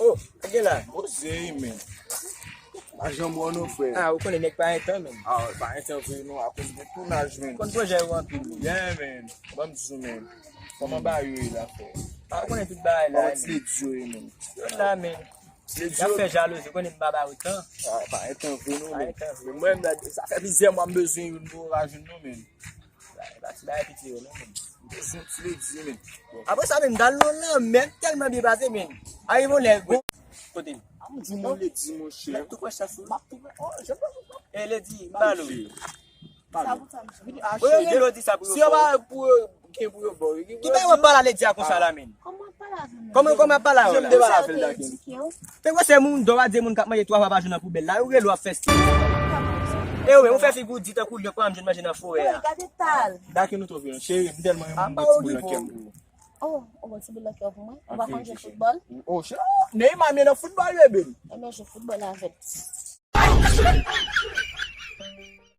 Oh, ok là. Osé, men. A jambon nou fè. Ah, ou konen nek pa un temps, men. Ah, pa interview nou a cause de tournage, men. Kon projet ou an pile. Yeah, men. Bam zou, men. Koman ba yoy la fè? Ah, ou konen tout ba là. Pas le diyo, men. Yo là, men. Le Ça diyo. fait jalouse, konen baba autant. Ah, pa interview nou, men. interview. Men mwen la, sa fè bizè mwen bezwen yon nou rajoun nou, men. Ba ti ba petit yo, non, men. Bezwen ti le diyo, men. Après ça, même dans le nom, même tellement bien passé, men. Arrivons les go. Côté. Di moun le di moun chè. Tout quoi ça fout. Oh, je sais pas. Elle a dit, balo. Ah, je l'ai dit ça pour. Si on va pour qui pour bon. Qui va pas la dire comme ça là, men. Comment pas là? Je me débat la fè la ken. Mais quoi c'est moun doit dire moun k'ap manger 3 fois par jour dans poubelle là, ou le doit faire. Eh oui, on fait figure dit un coup de quoi, je imagine dans forêt. Dake nou trovi yon chè, yon telman yon moun pas boti au bou la niveau. ken bou. Oh, on va se bloquer pour moi. On va manger football. Oh, chè. Ne yon mame nan football, bebe. Et moi, je football avec.